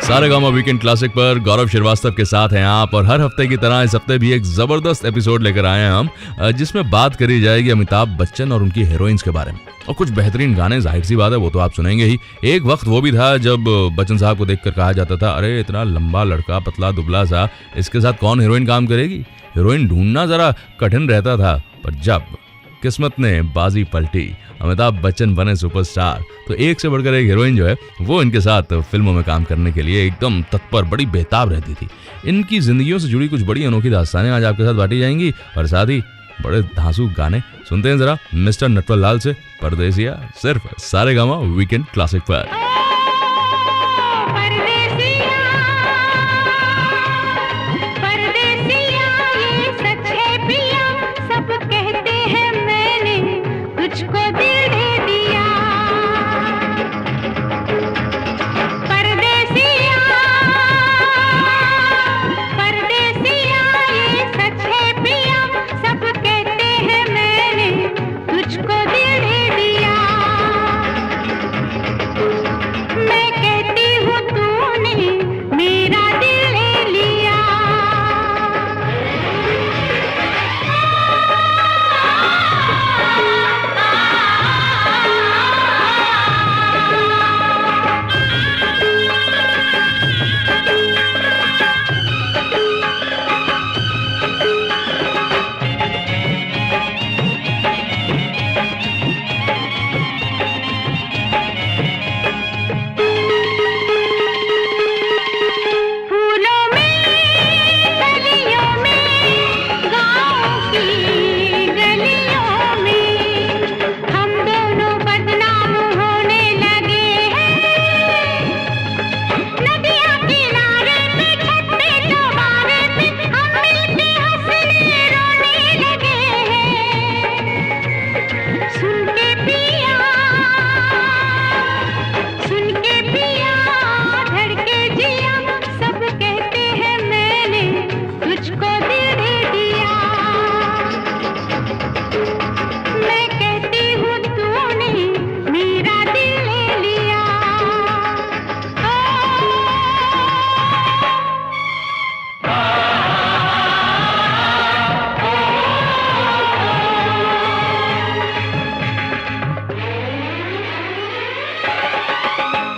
Saregama weekend classic पर गौरव श्रीवास्तव के साथ हैं आप, और हर हफ्ते की तरह इस हफ्ते भी एक जबरदस्त एपिसोड लेकर आए हैं हम, जिसमें बात करी जाएगी अमिताभ बच्चन और उनकी हीरोइंस के बारे में। और कुछ बेहतरीन गाने, जाहिर सी बात है वो तो आप सुनेंगे ही। एक वक्त वो भी था जब बच्चन साहब को देखकर कहा जाता था, अरे इतना लंबा लड़का, पतला दुबला सा, इसके साथ कौन हीरोइन काम करेगी। हीरोइन ढूंढना जरा कठिन रहता था, पर जब किस्मत ने बाजी पलटी, अमिताभ बच्चन बने सुपरस्टार, तो एक से बढ़कर एक हीरोइन जो है वो इनके साथ फिल्मों में काम करने के लिए एकदम तत्पर, बड़ी बेताब रहती थी। इनकी जिंदगियों से जुड़ी कुछ बड़ी अनोखी दास्तानें आज आपके साथ बांटी जाएंगी, और साथ ही बड़े धांसू गाने। सुनते हैं जरा मिस्टर नटवर लाल से परदेसिया, सिर्फ सारेगामा वीकेंड क्लासिक पर।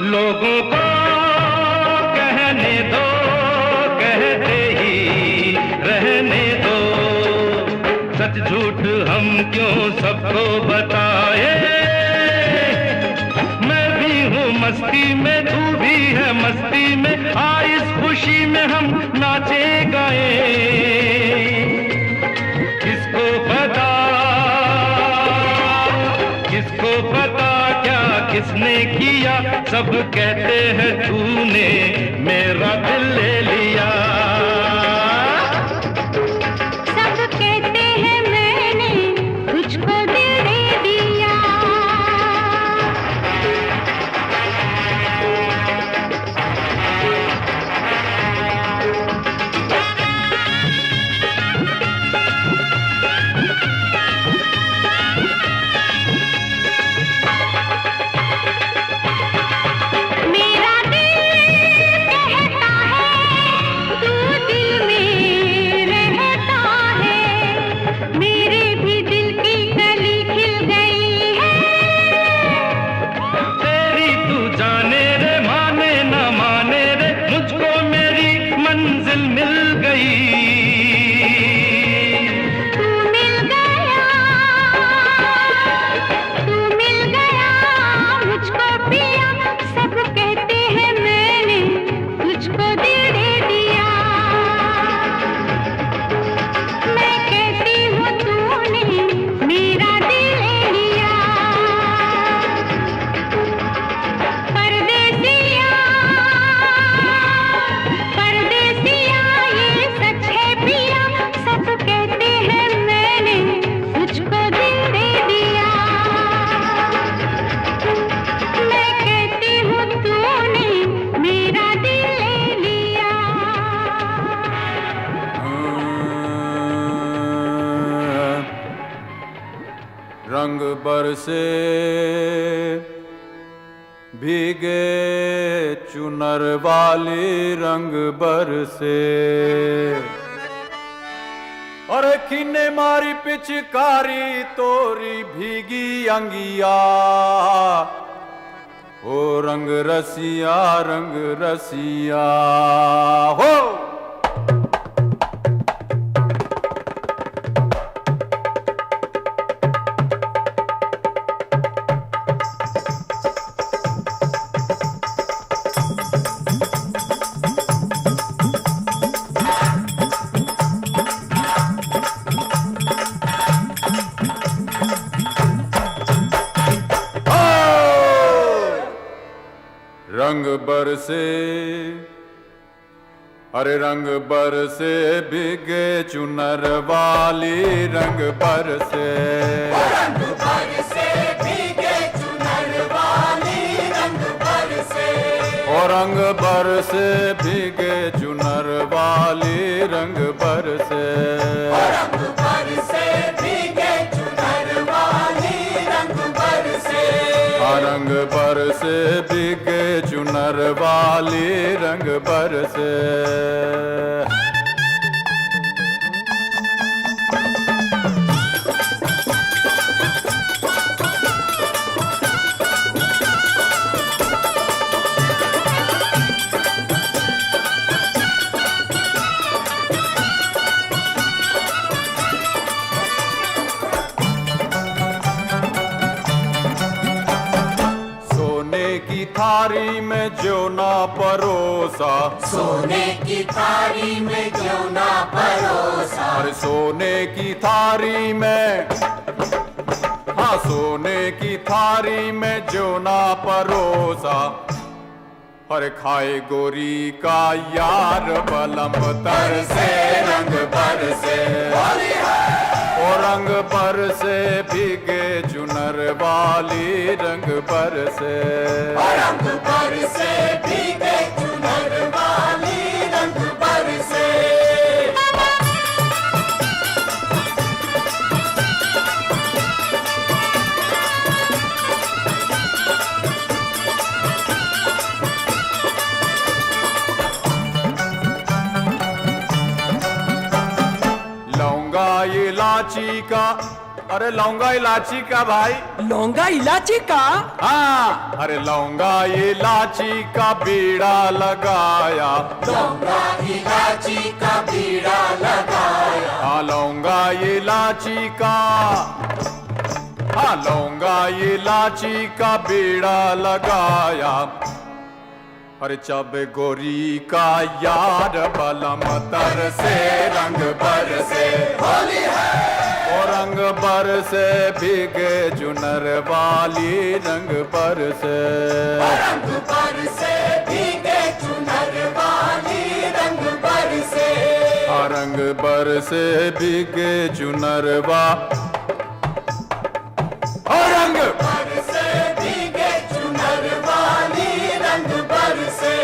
लोगों को कहने दो, कहते ही रहने दो, सच झूठ हम क्यों सबको बताए। मैं भी हूँ मस्ती में, तू भी है मस्ती में, आ इस खुशी में हम नाचे गाए। किसको पता, किसको पता क्या किसने किया, सब कहते हैं तूने मेरा दिल ले लिया। सब कहते हैं मैंने तुझको दिल दे दिया। रंग बरसे भीगे चुनर वाली रंग बरसे। अरे किन्ने मारी पिचकारी तोरी भीगी अंगिया, ओ रंग रसिया हो। रंग बरसे, अरे रंग बरसे भीगे चुनर वाली रंग बरसे। रंग बरसे भीगे चुनर वाली रंग बरसे। ओ रंग बरसे भीगे चुनर वाली रंग बरसे। रंग बरसे भीगे चुनर वाली रंग बरसे। रंग बरसे भीगे चुनर वाली रंग बरसे। थारी में जो ना परोसा, सोने की थारी में जो ना परोसा। अरे सोने की थारी में, हाँ सोने की थारी में जो ना परोसा। हर खाए गोरी का यार बलम तर से रंग बरसे। ओ रंग बरसे भीगे चुनर वाली रंग बरसे। रंग बरसे भीगे चुनर वाली रंग बरसे। इलाची का, अरे लौंगा इलाची का भाई, लौंगा इलाची का। हाँ अरे लौंगा इलाची का बीड़ा लगाया। लौंगा इलाची का बीड़ा लगाया। हाँ लौंगा इलाची का, हाँ लौंगा इलाची का बीड़ा लगाया। अरे चब गोरी का यार बलम तर से रंग बरसे। होली है। ओ रंग बरसे भीगे चुनर वाली रंग बरसे। रंग बरसे भीगे चुनर वाली रंग बरसे। रंग बरसे भीगे चुनर रंग बरसे भीगे चुनर वाली रंग बरसे।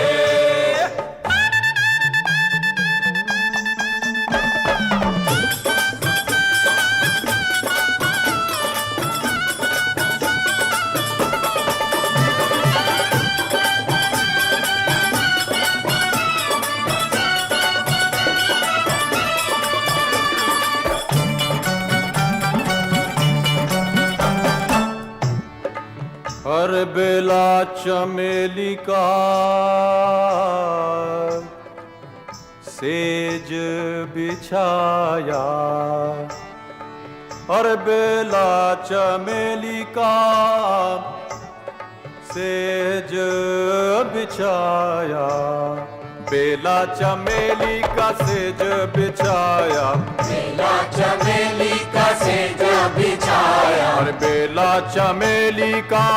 हर बेला चमेली का सेज बिछाया। हर बेला चमेली का सेज बिछाया। बेला चमेली का सेज बिछाया। बेला चमेली का सेज बिछाया। और बेला चमेली का,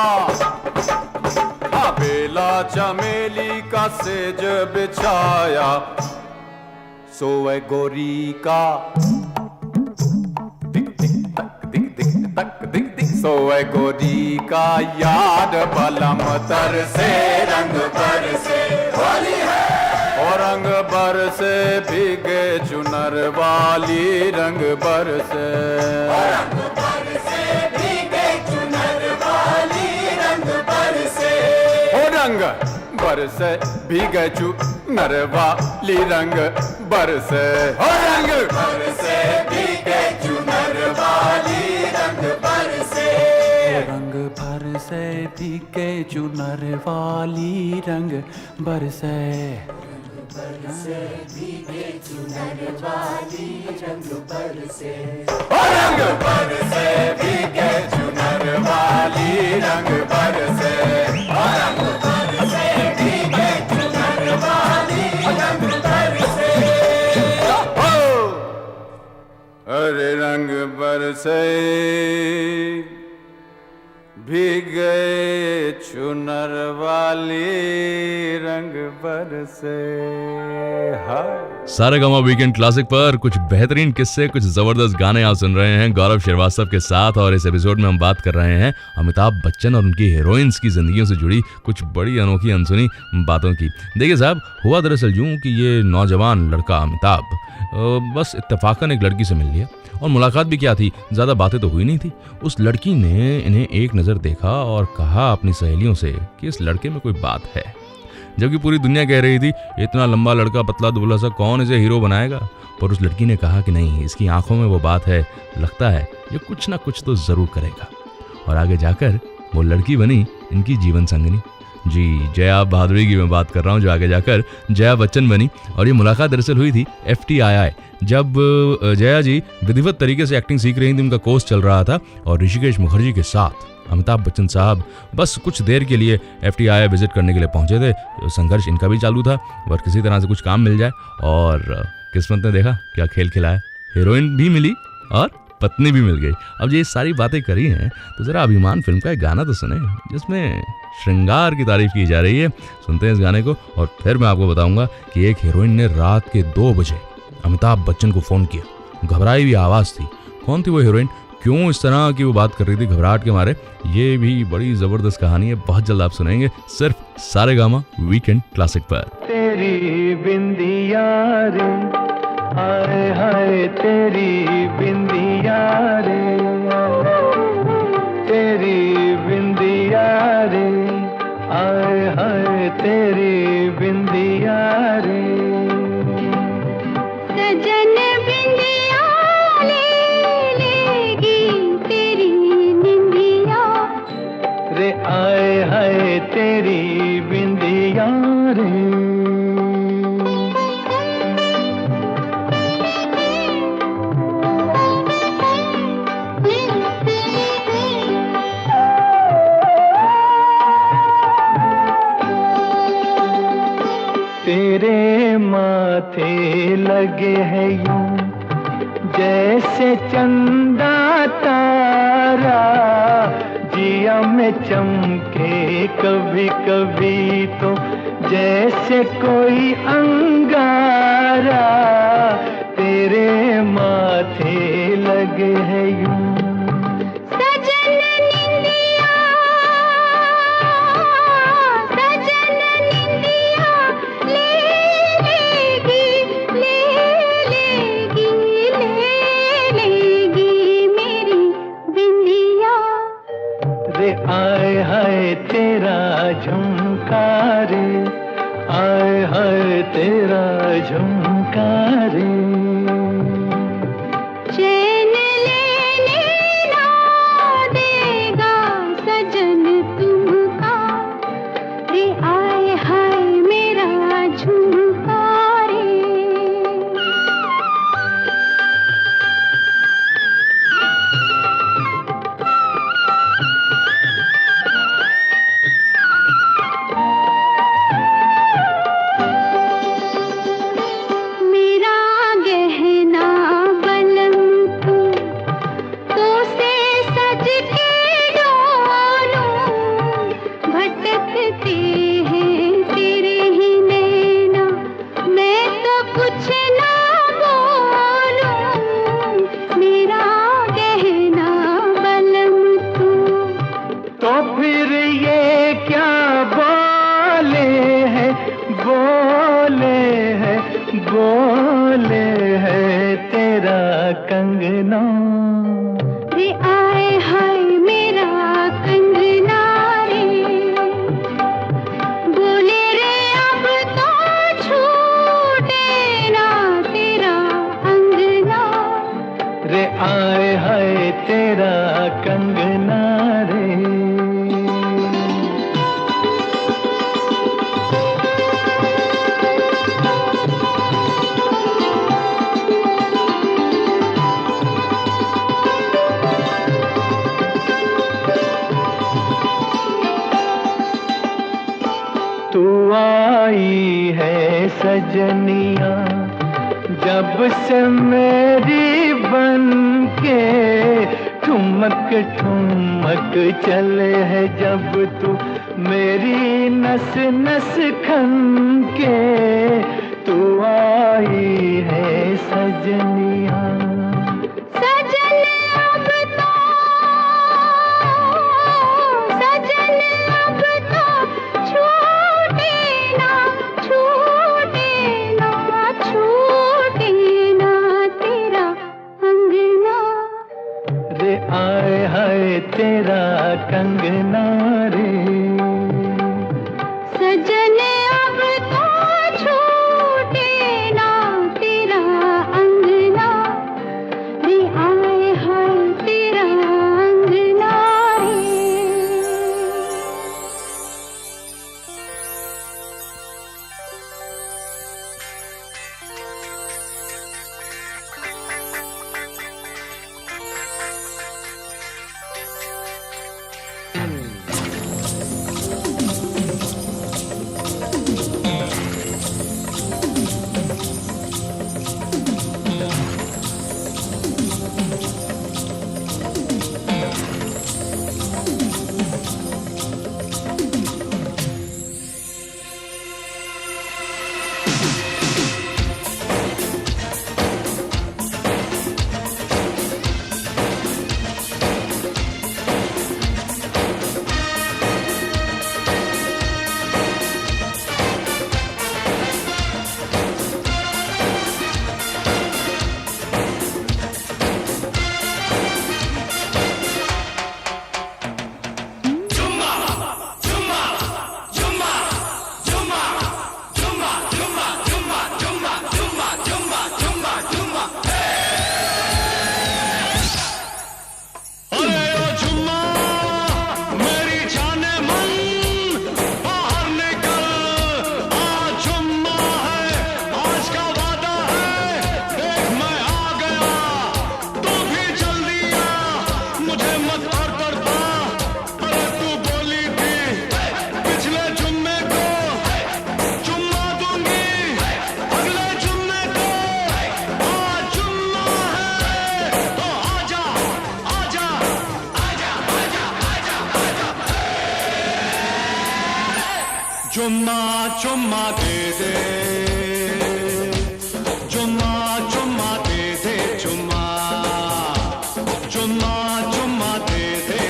हाँ बेला चमेली का सेज बिछाया। सोए गोरी का दिक दिक तक दिक दिक तक दिक दिक। सोए गोरी का याद बलम तर से रंग बरसे। होली है। और रंग बरसे भीगे चुनर वाली रंग बरसे। रंग बरसे भीगे चुनर वाली रंग बरसे। रंग बरसे भीगे चुनर वाली रंग बरसे हो रंग बरसे भीगे चुनर वाली रंग बरसे रंग बरसे भीगे चुनर वाली रंग बरसे भीगे चुनर वाली रंग बरसे रंग बरसे भीगे चुनर वाली रंग बरसे रंग बरसे भीगे चुनर वाली रंग बरसे अरे रंग बरसे भीगे चुनर वाली रंग बरसे। सारेगामा वीकेंड क्लासिक पर कुछ बेहतरीन किस्से, कुछ जबरदस्त गाने आप सुन रहे हैं गौरव श्रीवास्तव के साथ। और इस एपिसोड में हम बात कर रहे हैं अमिताभ बच्चन और उनकी हीरोइंस की जिंदगियों से जुड़ी कुछ बड़ी अनोखी अनसुनी बातों की। देखिए साहब, हुआ दरअसल यूं कि ये नौजवान लड़का अमिताभ बस इत्तेफाकन एक लड़की से मिल लिया। और मुलाकात भी क्या थी, ज़्यादा बातें तो हुई नहीं थी। उस लड़की ने इन्हें एक नज़र देखा और कहा अपनी सहेलियों से कि इस लड़के में कोई बात है। जबकि पूरी दुनिया कह रही थी इतना लंबा लड़का, पतला दुबला सा, कौन इसे हीरो बनाएगा। पर उस लड़की ने कहा कि नहीं, इसकी आंखों में वो बात है, लगता है ये कुछ ना कुछ तो ज़रूर करेगा। और आगे जाकर वो लड़की बनी इनकी जीवन संगिनी। जी, जया बहादुरी की मैं बात कर रहा हूँ, जो आगे जाकर जया बच्चन बनी। और ये मुलाकात दरअसल हुई थी FTII, जब जया जी विधिवत तरीके से एक्टिंग सीख रही थी, उनका कोर्स चल रहा था। और ऋषिकेश मुखर्जी के साथ अमिताभ बच्चन साहब बस कुछ देर के लिए FTII विजिट करने के लिए पहुंचे थे। संघर्ष इनका भी चालू था और किसी तरह से कुछ काम मिल जाए। और किस्मत ने देखा क्या खेल खिलाया, हीरोइन भी मिली और पत्नी भी मिल गई। अब ये सारी बातें करी हैं तो जरा अभिमान फिल्म का एक गाना तो सुने, जिसमें श्रृंगार की तारीफ की जा रही है। सुनते हैं इस गाने को और फिर मैं आपको बताऊंगा कि एक हीरोइन ने रात के 2 बजे अमिताभ बच्चन को फोन किया। घबराई हुई आवाज थी। कौन थी वो हीरोइन, क्यों इस तरह की वो बात कर रही थी घबराहट के मारे, ये भी बड़ी जबरदस्त कहानी है। बहुत जल्द आप सुनेंगे सिर्फ सारेगामा वीकेंड क्लासिक पर। तेरी बिंदिया रे, हाय हाय तेरी बिंदिया रे, तेरी बिंदिया रे, हाय हाय तेरी बिंदिया रे। सजन बिंदिया ले लेगी तेरी निंदिया रे, आए हाय तेरी बिंदिया रे। तेरे माथे लगे है यूं जैसे चंदा तारा, जिया में चमके कभी कभी तो जैसे कोई अंगारा। तेरे माथे लगे है यूं सजन निंदिया, सजन निंदिया ले लेगी, ले लेगी मेरी बिंदिया रे। आए हाय तेरा झुमका रे, आए हाय तेरा झुमका रे। चैन लेने ना देगा सजन तुमका रे, आए हाय मेरा झुमका रे। मेरा गहना बलम तू, तो से सज के डोलूं, भटकते हैं तेरे ही नैना, मैं तो कुछ ना बोलूं। मेरा गहना बलम तू, तो फिर ये क्या बोले हैं, बोले हैं, बोले हैं तेरा कंगना रे, आए हाय मेरा कंगना रे। तू आई है सजनिया जब से मेरी बन के ठुमक ठुमक चले है जब तू मेरी नस नस खन के तू आई है सजनिया सजन अब तो छूटे ना तेरा अंगना रे आए हाय तेरा कंगना रे सजन अब तो छूटे ना तेरा अंगना रे आए हाय तेरा अंगना रे चुम्मा चुम्मा दे दे चुम्मा चुम्मा दे दे चुम्मा चुम्मा चुम्मा दे दे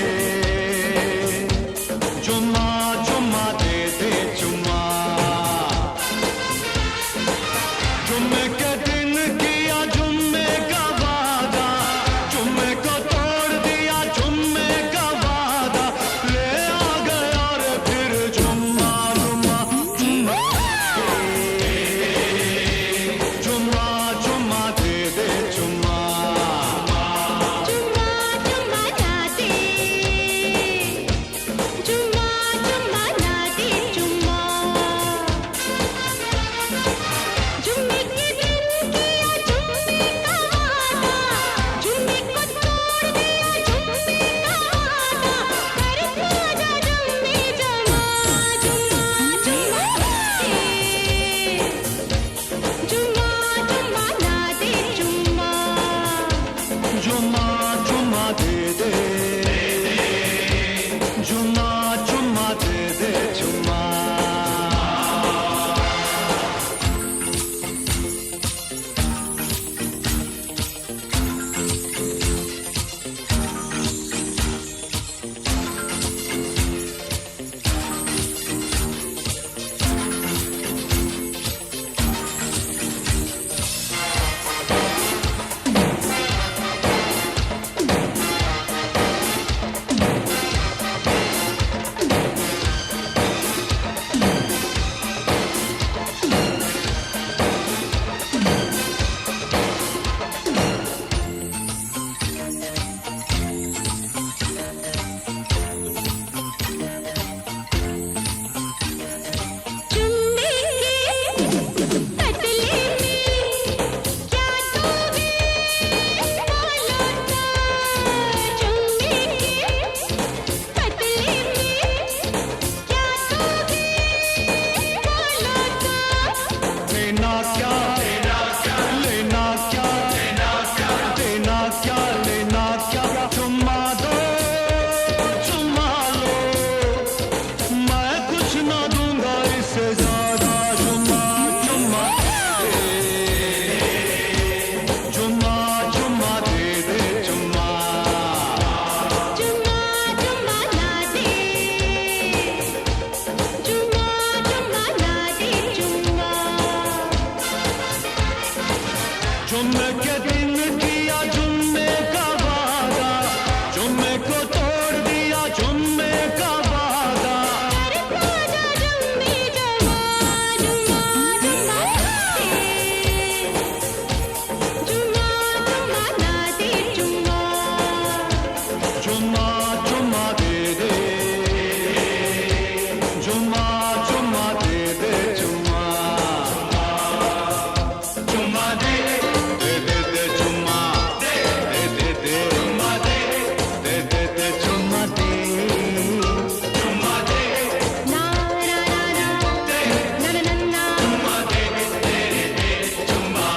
चुम्मा चुम्मा दे दे चुम्मा जुम्मे के दिन किया जुम्मे का वादा जुम्मे को तोड़ दिया जुम्मे का वादा ले आ गया रे फिर जुम्मा जुम्मा जुम्मा दे दे जुम्मा चुम्मा चुम्मा ना दे चुम्मा चुम्मा ना जुम्मे के दिन किया जुम्मे का वादा, जुम्मे को तोड़ दिया जुम्मे का वादा। जुम्मा जुम्मा दे दे, जुम्मा जुम्मा दे दे, जुम्मा जुम्मा दे दे दे दे, जुम्मा दे दे दे दे, जुम्मा दे दे दे दे, जुम्मा दे जुम्मा दे ना ना ना ना ना ना ना, जुम्मा दे दे दे जुम्मा।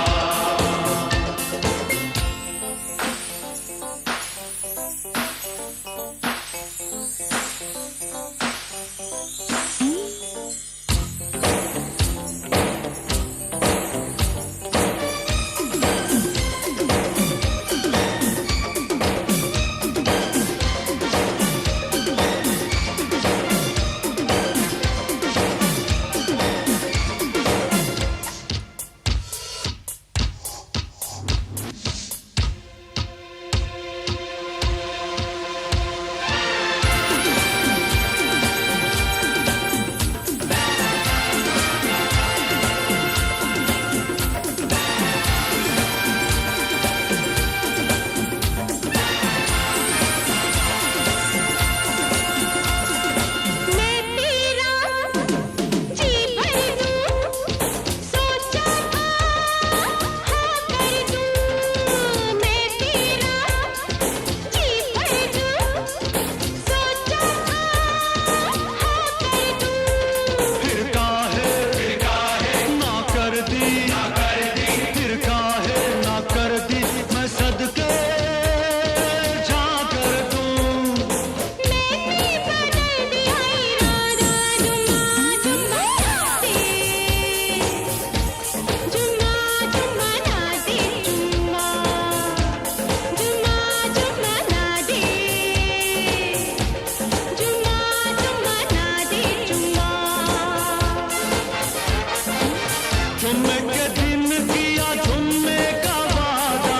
जुम्मे के दिन किया जुम्मे का वादा,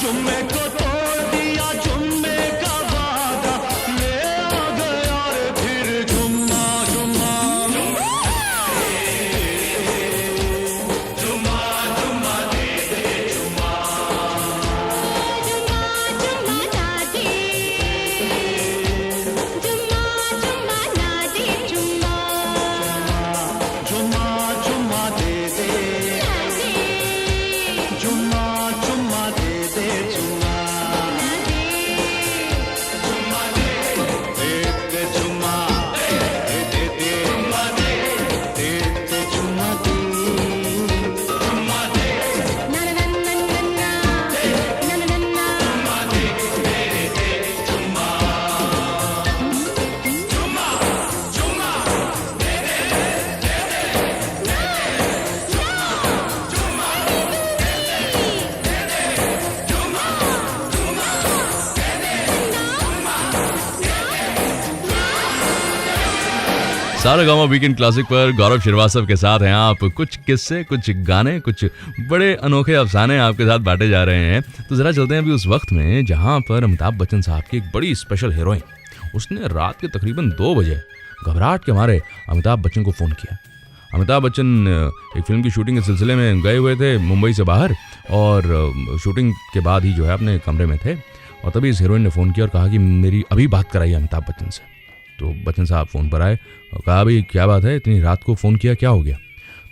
जुम्मे को तोड़ दिया जुम्मे का वादा। ले आ गया रे फिर जुम्मा जुम्मा जुम्मा जुम्मा दे दे, जुम्मा जुम्मा ना दे, जुम्मा जुम्मा ना दे, जुम्मा जुम्मा जुम्मा दे दे, जुम्मा जुम्मा दे दे, जुम्मा जुम्मा दे दे, जुम्मा दे दे दे, जुम्मा दे दे दे, जुम्मा दे जुम्मा दे ना ना ना ना ना ना ना ना, जुम्मा दे दे दे, जुम्मा जुम्मा जुम्मा दे दे दे दे, सारेगामा वीकेंड क्लासिक पर गौरव श्रीवास्तव के साथ हैं आप। कुछ किस्से, कुछ गाने, कुछ बड़े अनोखे अफसाने आपके साथ बांटे जा रहे हैं। तो जरा चलते हैं अभी उस वक्त में जहां पर अमिताभ बच्चन साहब की एक बड़ी स्पेशल हीरोइन, उसने रात के तकरीबन 2 बजे घबराहट के मारे अमिताभ बच्चन को फ़ोन किया। अमिताभ बच्चन एक फिल्म की शूटिंग के सिलसिले में गए हुए थे मुंबई से बाहर, और शूटिंग के बाद ही जो है अपने कमरे में थे, और तभी इस हीरोइन ने फ़ोन किया और कहा कि मेरी अभी बात कराइए अमिताभ बच्चन से। तो बच्चन साहब फ़ोन पर आए और कहा, भाई क्या बात है, इतनी रात को फ़ोन किया, क्या हो गया?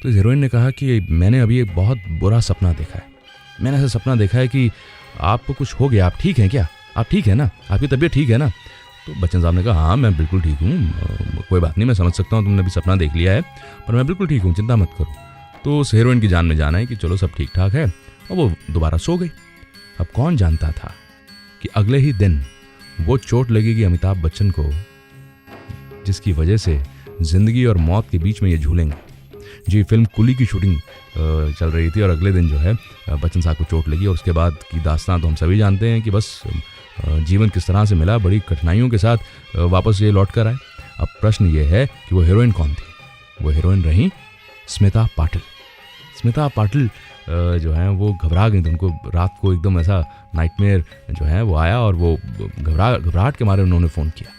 तो इस हीरोइन ने कहा कि मैंने अभी एक बहुत बुरा सपना देखा है। मैंने ऐसा सपना देखा है कि आपको कुछ हो गया, आप ठीक हैं क्या? आप ठीक है ना? आपकी तबीयत ठीक है ना? तो बच्चन साहब ने कहा, हाँ मैं बिल्कुल ठीक हूँ, कोई बात नहीं, मैं समझ सकता हूँ तुमने भी सपना देख लिया है, पर मैं बिल्कुल ठीक हूँ, चिंता मत करो। तो उस हीरोइन की जान में जाना है कि चलो सब ठीक ठाक है, और वो दोबारा सो गई। अब कौन जानता था कि अगले ही दिन वो चोट लगेगी अमिताभ बच्चन को, जिसकी वजह से ज़िंदगी और मौत के बीच में ये झूलेंगे। जी, फिल्म कुली की शूटिंग चल रही थी और अगले दिन जो है बच्चन साहब को चोट लगी, और उसके बाद की दास्तान तो हम सभी जानते हैं कि बस जीवन किस तरह से मिला, बड़ी कठिनाइयों के साथ वापस ये लौट कर आए। अब प्रश्न ये है कि वो हीरोइन कौन थी? वो हीरोइन रही स्मिता पाटिल। स्मिता पाटिल जो हैं वो घबरा गई थी। उनको रात को एकदम ऐसा नाइटमेयर जो है वो आया और वो घबराहट के मारे उन्होंने फ़ोन किया।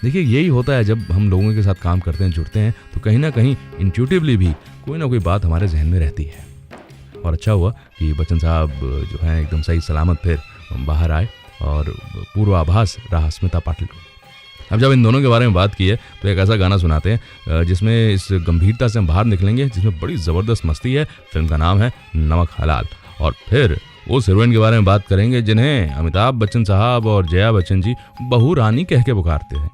देखिए यही होता है जब हम लोगों के साथ काम करते हैं, जुड़ते हैं, तो कहीं ना कहीं इंट्यूटिवली भी कोई ना कोई बात हमारे जहन में रहती है। और अच्छा हुआ कि बच्चन साहब जो हैं एकदम सही सलामत फिर बाहर आए और पूर्वाभास रहा स्मिता पाटिल को। अब जब इन दोनों के बारे में बात की है तो एक ऐसा गाना सुनाते हैं जिसमें इस गंभीरता से हम बाहर निकलेंगे, जिसमें बड़ी ज़बरदस्त मस्ती है। फिल्म का नाम है नमक हलाल। और फिर उस हीरोइन के बारे में बात करेंगे जिन्हें अमिताभ बच्चन साहब और जया बच्चन जी बहू रानी कह के पुकारते हैं।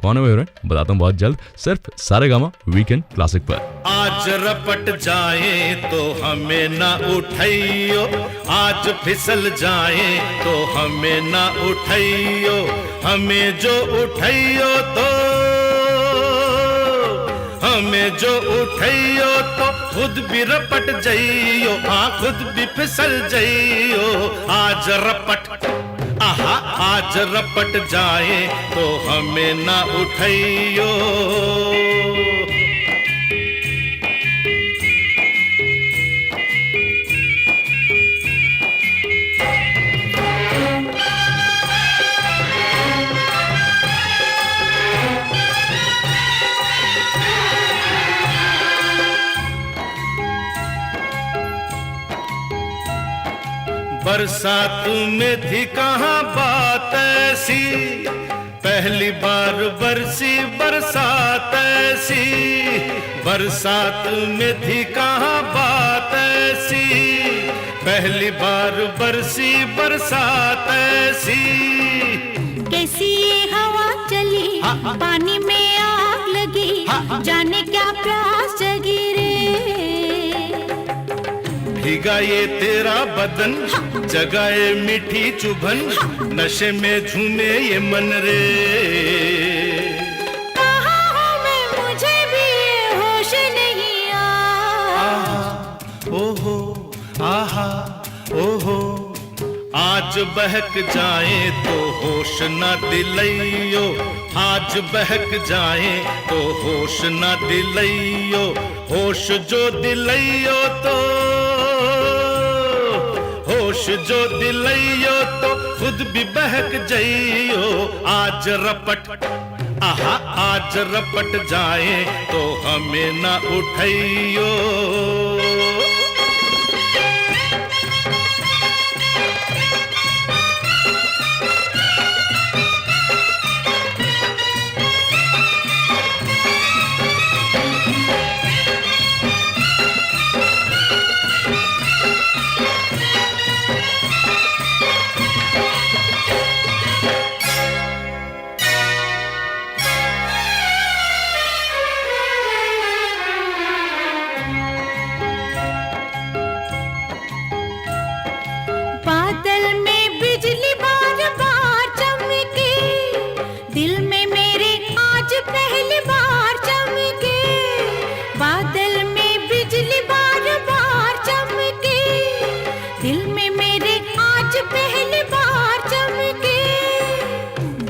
कौन है वो हीरोइन, बताता हूँ बहुत जल्द, सिर्फ सारेगामा वीकेंड क्लासिक पर। आज रपट जाए तो हमें ना उठाइयो, आज फिसल जाए तो हमें ना उठाइयो, हमें जो उठाइयो तो हमें जो उठाइयो तो खुद भी रपट जाइयो, हाँ खुद भी फिसल जाइयो। आज रपट आहा आज रपट जाए तो हमें ना उठाइयो। बरसात में थी कहाँ बात ऐसी, पहली बार बरसी बरसात ऐसी। बरसात में थी कहाँ बात ऐसी, पहली बार बरसी बरसात ऐसी। कैसी ये हवा चली, पानी में आग लगी, जाने क्या प्यास जगी रे। भीगा ये तेरा बदन, जगाए मीठी चुभन, नशे में झूमे ये मन रे। कहाँ हूँ मैं, मुझे भी ये होश नहीं आ। ओहो आहा ओहो। आज बहक जाए तो होश न दिलइयो, आज बहक जाए तो होश न दिलइयो, होश जो दिलइयो तो होश जो दिलइयो तो खुद भी बहक जाइयो। आज रपट आहा आज रपट जाए तो हमें ना उठाइयो।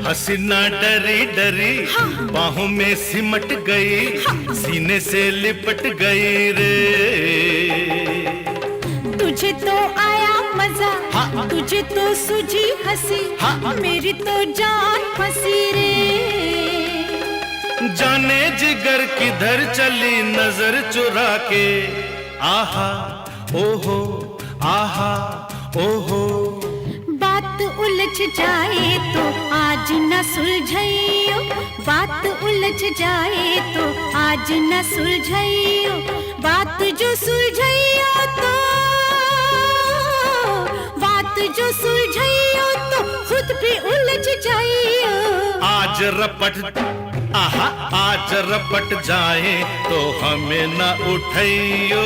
हसीना डरी डरी बाहों में सिमट गई, सीने से लिपट गई रे। तुझे तो आया मजा, तुझे तो सूझी हंसी, मेरी तो जान फंसी रे। जाने जिगर किधर चली नजर चुरा के, आहा ओहो आहा ओहो। बात उलझ जाए तो आज न सुलझाइयो, बात उलझ जाए तो आज न सुलझाइयो, बात जो सुलझाइयो तो बात जो सुलझाइयो तो खुद भी उलझ जाइयो। आज रपट आहा आज रपट जाए तो हमें न उठाइयो।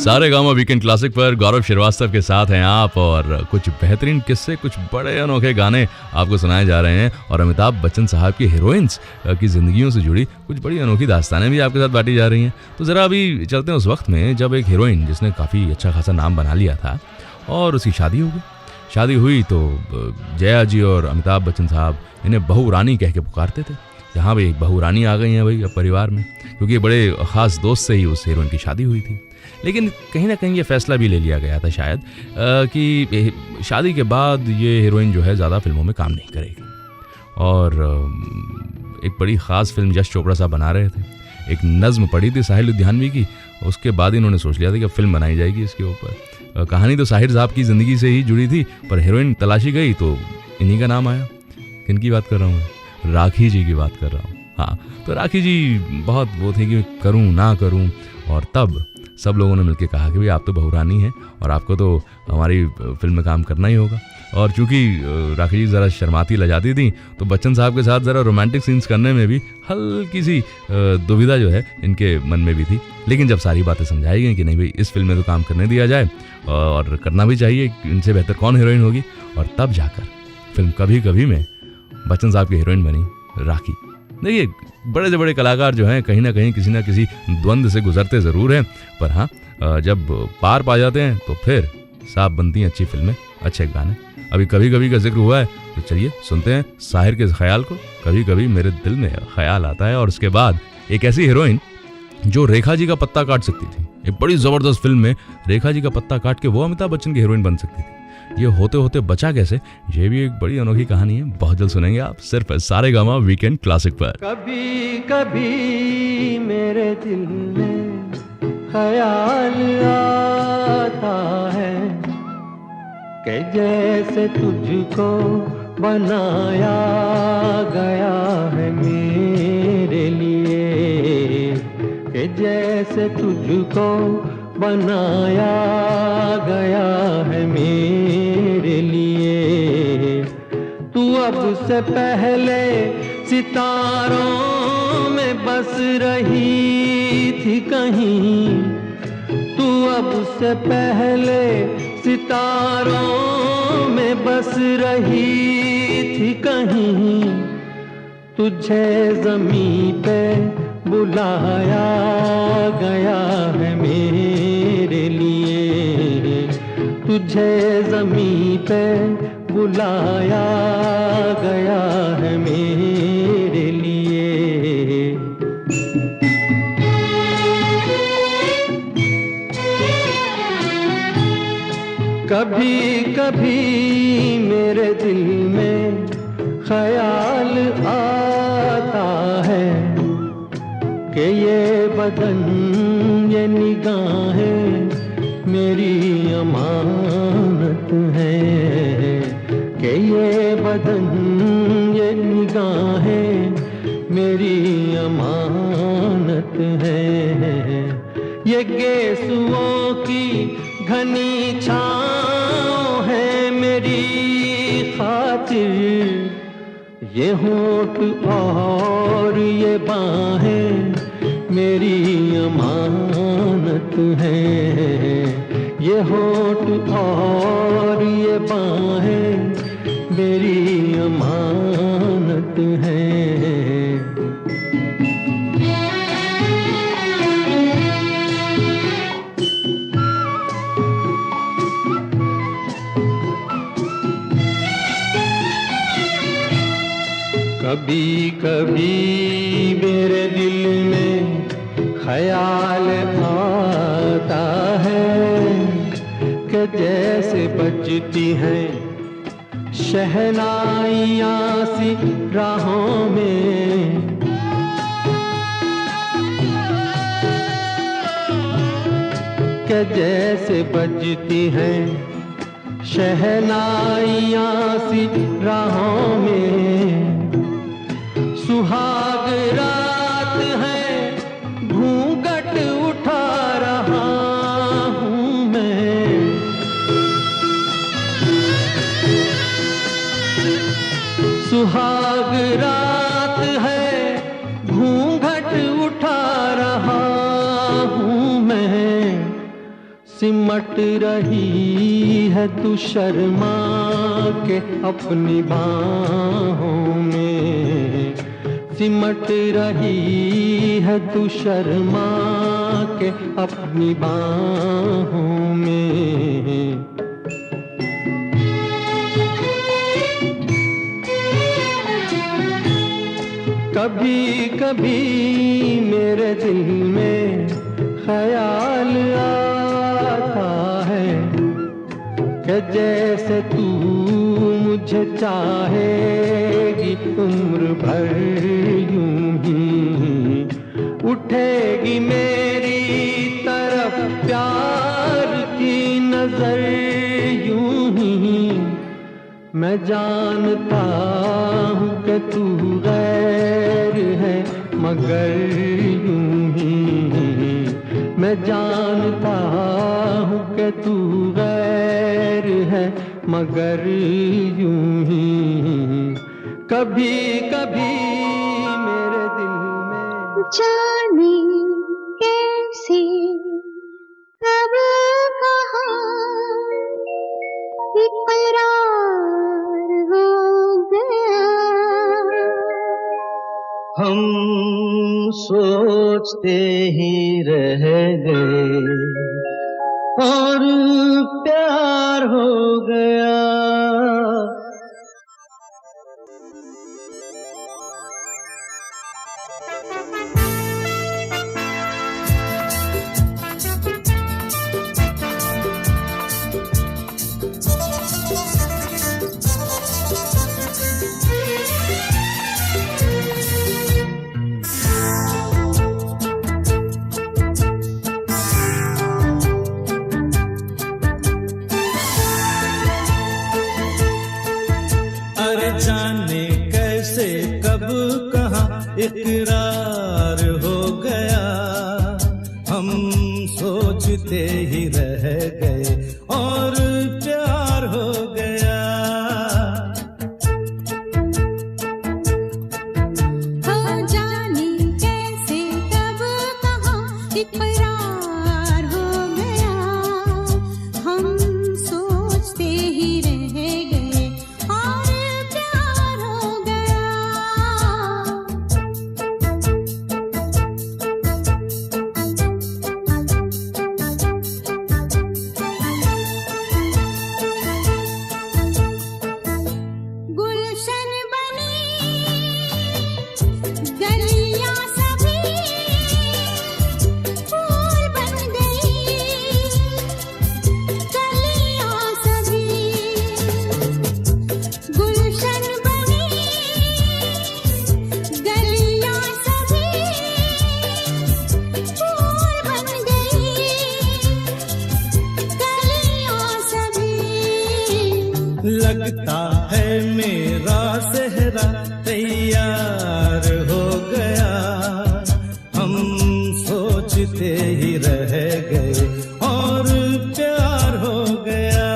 सारेगामा वीकेंड क्लासिक पर गौरव श्रीवास्तव के साथ हैं आप और कुछ बेहतरीन किस्से, कुछ बड़े अनोखे गाने आपको सुनाए जा रहे हैं और अमिताभ बच्चन साहब की हीरोइंस की ज़िंदगियों से जुड़ी कुछ बड़ी अनोखी दास्तानें भी आपके साथ बांटी जा रही हैं। तो ज़रा अभी चलते हैं उस वक्त में जब एक हीरोइन जिसने काफ़ी अच्छा खासा नाम बना लिया था और उसकी शादी हो गई। शादी हुई तो जया जी और अमिताभ बच्चन साहब इन्हें बहू रानी कह के पुकारते थे। यहाँ भी बहू रानी आ गई हैं भाई अब परिवार में, क्योंकि बड़े ख़ास दोस्त से ही उस हीरोइन की शादी हुई थी। लेकिन कहीं ना कहीं ये फैसला भी ले लिया गया था शायद कि शादी के बाद ये हीरोइन जो है ज़्यादा फिल्मों में काम नहीं करेगी। और एक बड़ी ख़ास फिल्म यश चोपड़ा साहब बना रहे थे, एक नज़्म पढ़ी थी साहिल लुधियानवी की, उसके बाद इन्होंने सोच लिया था कि फिल्म बनाई जाएगी इसके ऊपर। कहानी तो साहिर साहब की ज़िंदगी से ही जुड़ी थी, पर हीरोइन तलाशी गई तो इन्हीं का नाम आया। किन की बात कर रहा हूँ? राखी जी की बात कर रहा हूँ। हाँ, तो राखी जी बहुत वो थी कि करूँ ना करूँ, और तब सब लोगों ने मिलकर कहा कि भाई आप तो बहू रानी हैं और आपको तो हमारी फिल्म में काम करना ही होगा। और चूँकि राखी जी ज़रा शर्माती लजाती थी तो बच्चन साहब के साथ ज़रा रोमांटिक सीन्स करने में भी हल्की सी दुविधा जो है इनके मन में भी थी। लेकिन जब सारी बातें समझाई गई कि नहीं भाई इस फिल्म में तो काम करने दिया जाए और करना भी चाहिए, इनसे बेहतर कौन हीरोइन होगी, और तब जाकर फिल्म कभी कभी में बच्चन साहब की हीरोइन बनी राखी। देखिए बड़े से बड़े कलाकार जो हैं कहीं ना कहीं किसी ना किसी द्वंद्व से गुजरते ज़रूर हैं, पर हाँ जब पार पा जाते हैं तो फिर साफ बनती हैं अच्छी फिल्में, अच्छे गाने। अभी कभी कभी का जिक्र हुआ है तो चलिए सुनते हैं साहिर के ख्याल को, कभी कभी मेरे दिल में ख्याल आता है। और उसके बाद एक ऐसी हीरोइन जो रेखा जी का पत्ता काट सकती थी, एक बड़ी ज़बरदस्त फिल्म में रेखा जी का पत्ता काट के वो अमिताभ बच्चन की हीरोइन बन सकती थी। ये होते होते बचा कैसे, ये भी एक बड़ी अनोखी कहानी है। बहुत जल्द सुनेंगे आप सिर्फ सारेगामा वीकेंड क्लासिक पर। कभी कभी मेरे दिल में ख्याल आता है कि जैसे तुझको बनाया गया है मेरे लिए, कि जैसे तुझको बनाया गया है मेरे लिए। तू अब से पहले सितारों में बस रही थी कहीं, तू अब से पहले सितारों में बस रही थी कहीं। तुझे ज़मीं पे बुलाया गया है मेरे लिए, तुझे ज़मीं पे बुलाया गया है मेरे लिए। कभी कभी मेरे दिल में ख्याल आता है कि ये बदन ये निगाहें मेरी अमानत है, कि ये बदन ये निगाहें मेरी अमानत है। ये गेसुओं की घनी छाँव है मेरी खातिर, ये होठ और ये बाहें मेरी अमानत है। ये होठ और ये बाहें मेरी अमानत है। कभी कभी मेरे दिल में ख्याल आता है कि जैसे बजती हैं शहनाइयाँ सी राहों में, कि जैसे बजती हैं शहनाइयाँ सी राहों में। सुहाग रात है घूंघट उठा रहा हूँ मैं, सुहाग रात है घूंघट उठा रहा हूँ मैं। सिमट रही है तू शर्मा के अपनी बाहों में, सिमट रही है तू शर्मा के अपनी बाहों में। कभी कभी मेरे दिल में ख्याल आता है कि जैसे तू मुझे चाहेगी उम्र भर यूं ही, उठेगी मेरी तरफ प्यार की नजर यूं ही। मैं जानता हूँ कि तू गैर है मगर यूं ही, मैं जानता हूँ कि तू गैर है मगर यूं ही। कभी कभी मेरे दिल में जाने कैसे कब कहाँ इकरार हो गया, हम सोचते ही रह गए और प्यार हो गया। जाने कैसे कब कहाँ इकरार हो गया, हम सोचते ही रह गए और प्यार हो गया। हो जाने कैसे कब कहाँ इकरार हो गया, हम सोचते ही रह गए और लगता है मेरा सेहरा तैयार हो गया, हम सोचते ही रह गए और प्यार हो गया।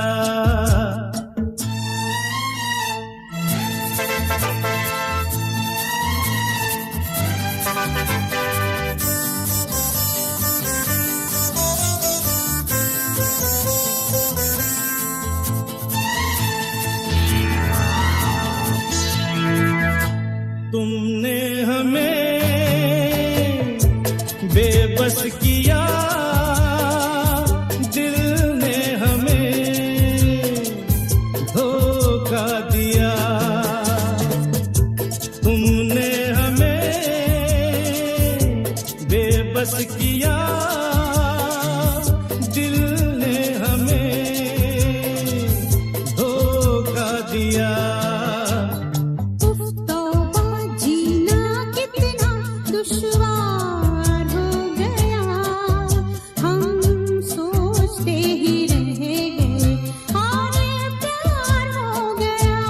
तुमने हमें बेबस किया, दिल ने हमें धोखा दिया। तुमने हमें बेबस किया, दिल ने हमें धोखा दिया। दुश्वार हो गया, हम सोचते ही रह गए और प्यार हो गया।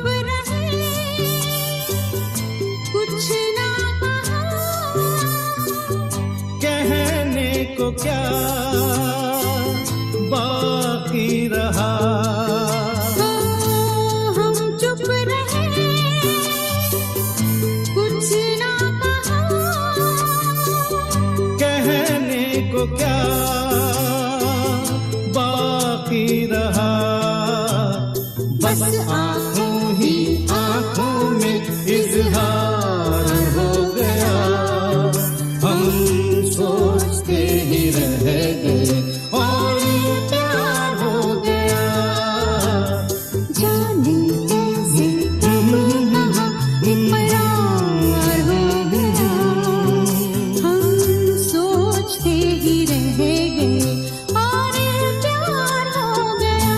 रहे कुछ ना कहा, कहने को क्या बाकी रहा। हम चुप रहे कुछ ना कहा, कहने को क्या बाकी रहा। बस आंखों ही आंखों में इजहार हो गया, हम सोचते ही रह गए और प्यार हो गया। जाने कैसे कहाँ इकरार हो गया, हम सोचते ही रह गए और प्यार हो गया।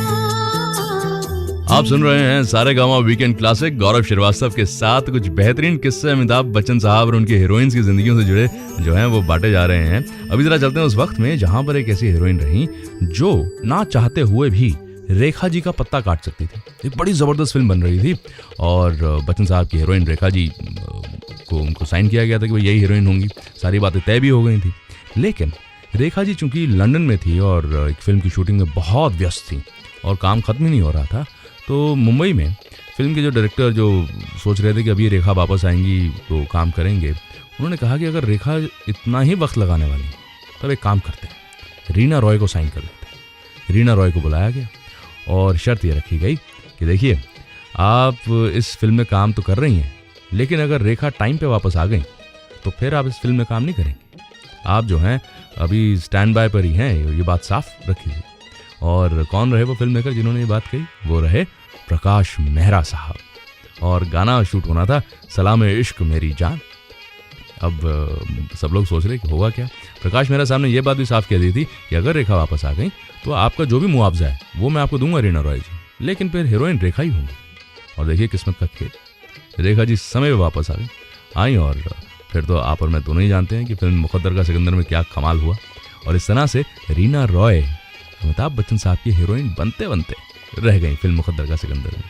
आप सुन रहे हैं सारेगामा वीकेंड क्लासिक गौरव श्रीवास्तव के साथ कुछ बेहतरीन किस्से अमिताभ बच्चन साहब और उनकी हीरोइंस की जिंदगियों से जुड़े जो हैं वो बांटे जा रहे हैं। अभी जरा चलते हैं उस वक्त में जहां पर एक ऐसी हीरोइन रही जो ना चाहते हुए भी रेखा जी का पत्ता काट सकती थी। एक बड़ी ज़बरदस्त फिल्म बन रही थी और बच्चन साहब की हीरोइन रेखा जी को उनको साइन किया गया था कि वो यही हीरोइन होंगी। सारी बातें तय भी हो गई थी, लेकिन रेखा जी चूंकि लंदन में थी और एक फिल्म की शूटिंग में बहुत व्यस्त थी और काम खत्म ही नहीं हो रहा था, तो मुंबई में फिल्म के जो डायरेक्टर जो सोच रहे थे कि अभी रेखा वापस आएंगी तो काम करेंगे, उन्होंने कहा कि अगर रेखा इतना ही वक्त लगाने वाली है तब एक काम करते हैं, रीना रॉय को साइन कर लेते हैं। रीना रॉय को बुलाया गया और शर्त ये रखी गई कि देखिए आप इस फिल्म में काम तो कर रही हैं, लेकिन अगर रेखा टाइम पे वापस आ गई तो फिर आप इस फिल्म में काम नहीं करेंगे। आप जो हैं अभी स्टैंड बाय पर ही हैं, ये बात साफ रखी थी। और कौन रहे वो फिल्म मेकर जिन्होंने ये बात कही? वो रहे प्रकाश मेहरा साहब। और गाना शूट होना था सलाम इश्क मेरी जान। अब सब लोग सोच रहे कि होगा क्या। प्रकाश मेहरा साहब ने ये बात भी साफ कह दी थी कि अगर रेखा वापस आ गई तो आपका जो भी मुआवजा है वो मैं आपको दूंगा रीना रॉय जी, लेकिन फिर हीरोइन रेखा ही होंगी। और देखिए किस्मत का खेल, रेखा जी समय पे वापस आई और फिर तो आप और मैं दोनों ही जानते हैं कि फिल्म मुकद्दर का सिकंदर में क्या कमाल हुआ। और इस तरह से रीना रॉय अमिताभ बच्चन साहब की हीरोइन बनते बनते रह गई फिल्म मुकद्दर का सिकंदर में।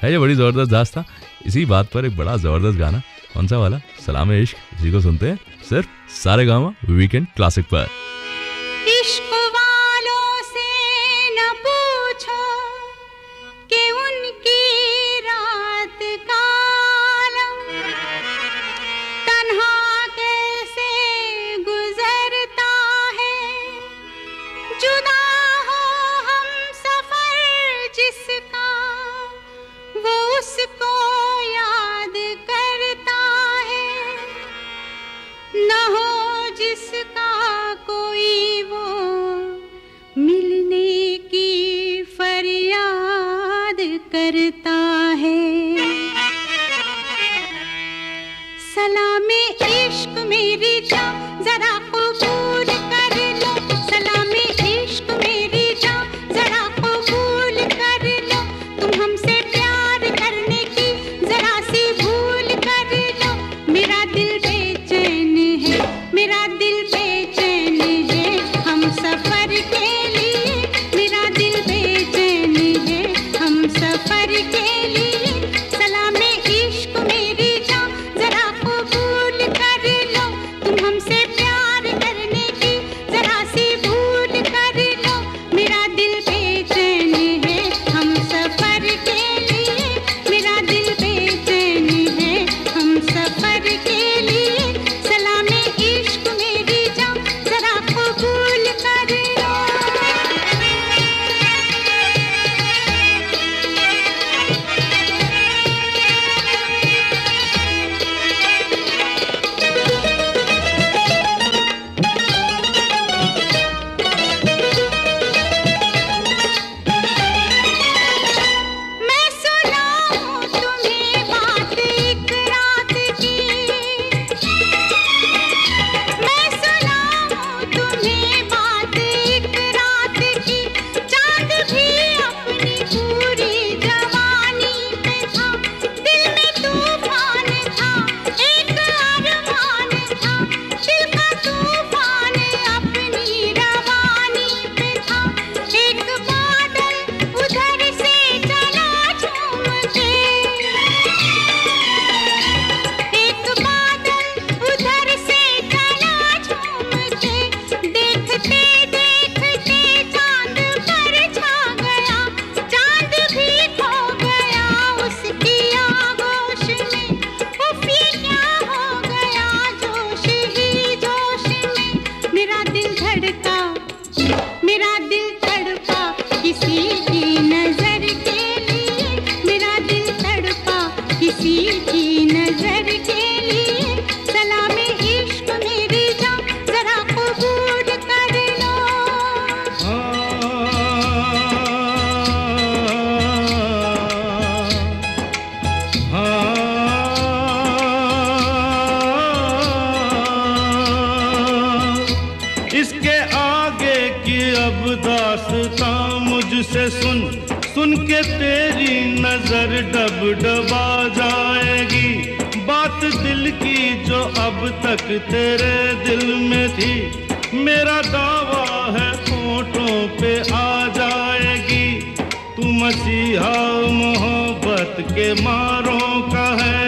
है ये बड़ी ज़बरदस्त दास्तां। इसी बात पर एक बड़ा ज़बरदस्त गाना, कौन सा वाला, सलाम इश्क, इसी को सुनते हैं सिर्फ सारेगामा वीकेंड क्लासिक पर। इश्क वालों से न पूछो कि उनकी रात का आलम तन्हा कैसे गुजरता है, जुदा हो हम सफर जिसका वो उसको याद करता है, न हो जिसका को अब दास्तां मुझसे सुन के तेरी नजर डब डबा जाएगी। बात दिल की जो अब तक तेरे दिल में थी, मेरा दावा है होठों पे आ जाएगी। तू मसीहा मोहब्बत के मारों का है,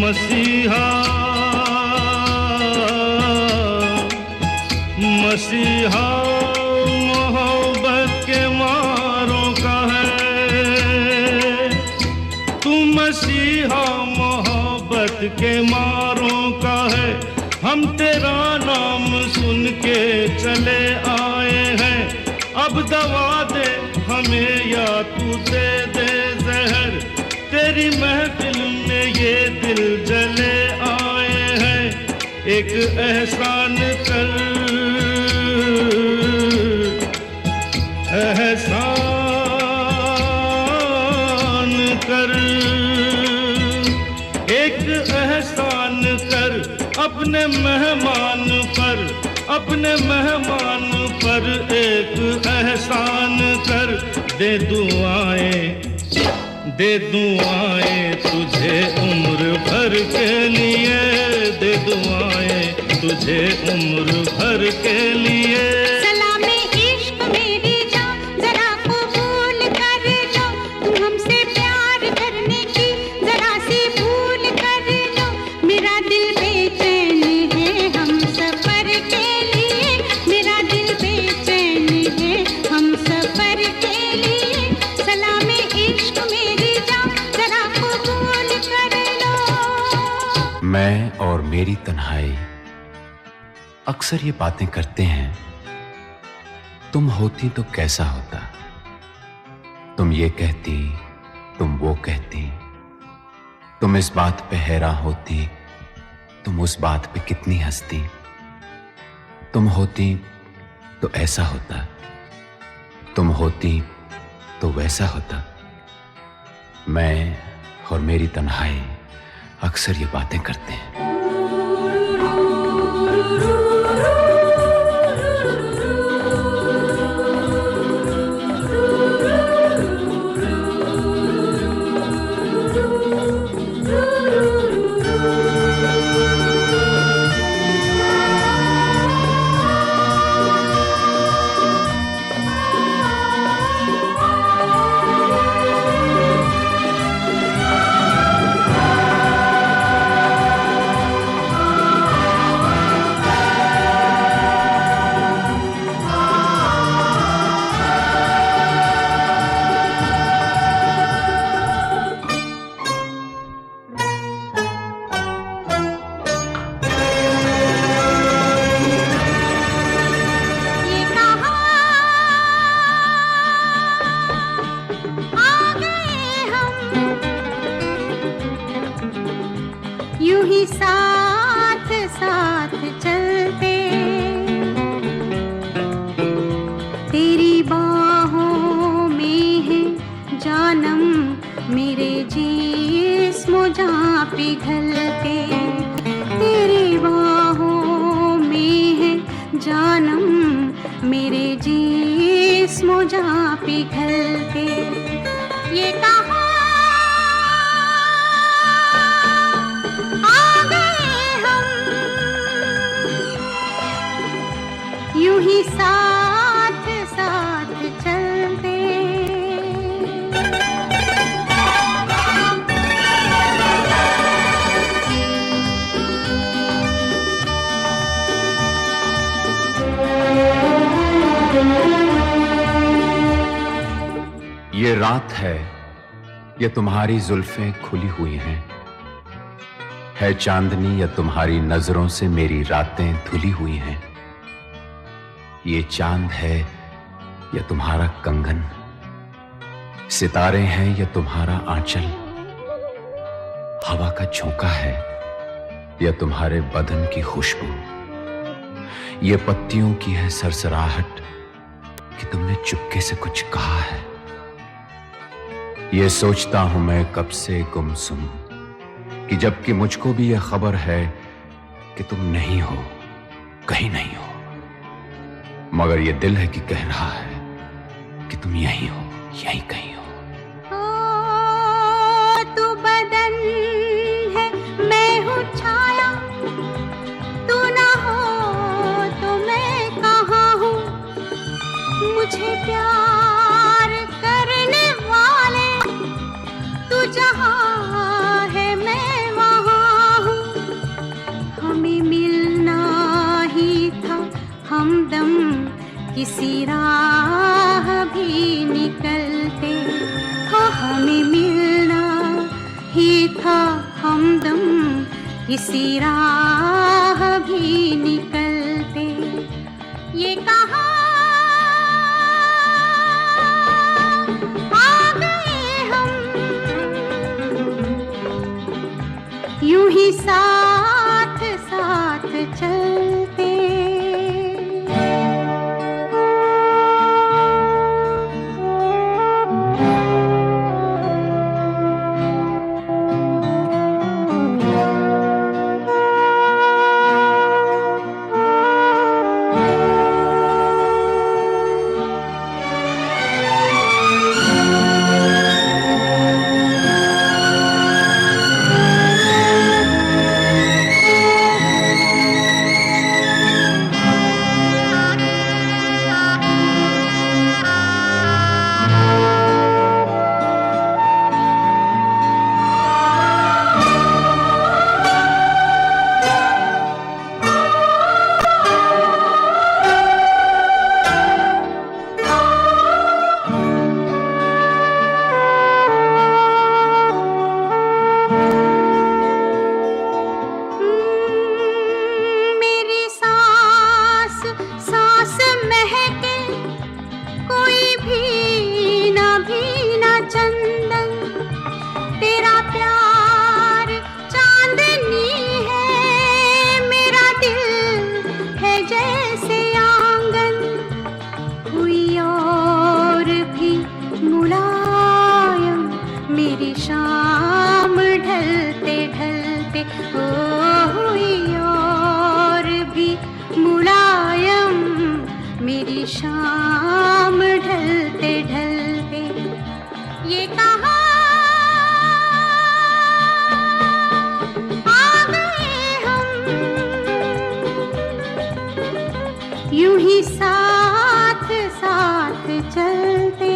मसीहा मसीहा मोहब्बत के मारों का है। तू मसीहा मोहब्बत के मारों का है। हम तेरा नाम सुन के चले आए हैं। अब दवा दे हमें या तू दे दे जहर। तेरी महफिल में ये दिल जले आए हैं। एक एहसान कर, एहसान कर, एक एहसान कर अपने मेहमान पर, अपने मेहमान पर एक एहसान कर। दे दुआएं तुझे उम्र भर के लिए, दे दुआएं तुझे उम्र भर के लिए। सलामे इश्क मेरी जान जरा कबूल कर लो, तुम हमसे प्यार करने की जरा सी भूल कर लो। मेरा दिल बेचैन है हम सफर के लिए, मेरा दिल बेचैन है हम सफर के लिए। सलामे इश्क मेरी जान जरा कबूल कर लो। मैं और मेरी तन्हाई अक्सर ये बातें करते हैं, तुम होती तो कैसा होता। तुम ये कहती, तुम वो कहती, तुम इस बात पे हैरान होती, तुम उस बात पे कितनी हंसती। तुम होती तो ऐसा होता, तुम होती तो वैसा होता। मैं और मेरी तन्हाई अक्सर ये बातें करते हैं। यूं ही साथ साथ चलते, तेरी बाहों में है जानम मेरे जिस्म जहाँ पिघलते। तेरी बाहों में है जानम मेरे जिस्म जहाँ पिघलते। ये कहा यूं ही साथ साथ चलते। ये रात है, ये तुम्हारी जुल्फें खुली हुई हैं। है चांदनी या तुम्हारी नजरों से मेरी रातें धुली हुई हैं। ये चांद है या तुम्हारा कंगन, सितारे हैं या तुम्हारा आंचल, हवा का झोंका है या तुम्हारे बदन की खुशबू। ये पत्तियों की है सरसराहट कि तुमने चुपके से कुछ कहा है। ये सोचता हूं मैं कब से गुमसुम कि जबकि मुझको भी यह खबर है कि तुम नहीं हो, कहीं नहीं हो। मगर ये दिल है कि कह रहा है कि तुम यहीं हो, यहीं कहीं हो। तू बदन है, मैं हूँ छाया, तू ना हो तो मैं कहाँ हूँ। मुझे प्यार करने वाले तू जहाँ है मैं वहाँ हूँ। हमें मिलना ही था हमदम किसी राह भी निकलते हो। हमें मिलना ही था हमदम किसी राह भी निकलते। ये कहाँ आ गए हम, यूं ही साथ साथ चलते। शाम ढलते ढलते ये कहाँ आ गए हम, यूं ही साथ साथ चलते।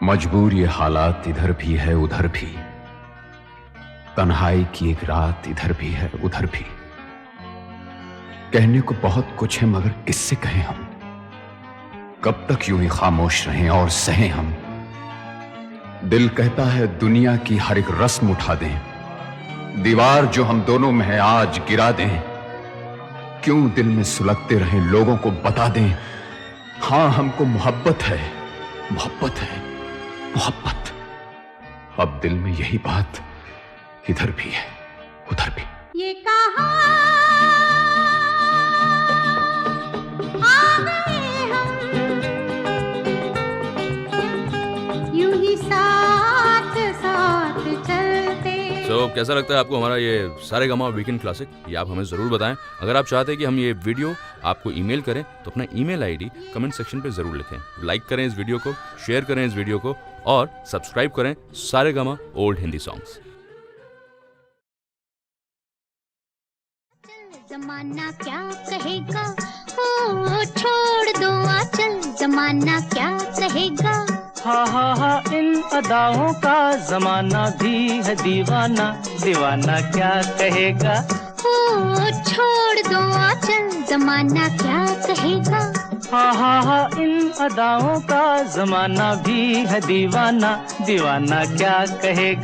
मजबूर ये हालात इधर भी है उधर भी, तन्हाई की एक रात इधर भी है उधर भी। कहने को बहुत कुछ है मगर किससे कहें हम, कब तक यूं ही खामोश रहें और सहें हम। दिल कहता है दुनिया की हर एक रस्म उठा दें, दीवार जो हम दोनों में है आज गिरा दें। क्यों दिल में सुलगते रहें लोगों को बता दें, हां हमको मोहब्बत है मोहब्बत है मोहब्बत। अब दिल में यही बात इधर भी है उधर भी। ये कहाँ आ गए हम, यूं ही साथ साथ चलते। तो कैसा लगता है आपको हमारा ये सारेगामा वीकेंड क्लासिक? ये आप हमें ज़रूर बताएं। अगर आप चाहते हैं कि हम ये वीडियो आपको ईमेल करें तो अपना ईमेल आईडी कमेंट सेक्शन पे ज़रूर लिखें। लाइक करें इस वीडियो को, शेयर करें इस वीडियो को और सब्सक्राइब करें सारेगामा ओल्ड हिंदी सॉन्ग्स। जमाना क्या कहेगा, ओ छोड़ दो आंचल, जमाना क्या कहेगा। हा इन अदाओं का जमाना भी है दीवाना, दीवाना क्या कहेगा। ओ छोड़ दो आंचल, जमाना क्या कहेगा। हा इन अदाओं का जमाना भी है दीवाना, दीवाना क्या कहेगा।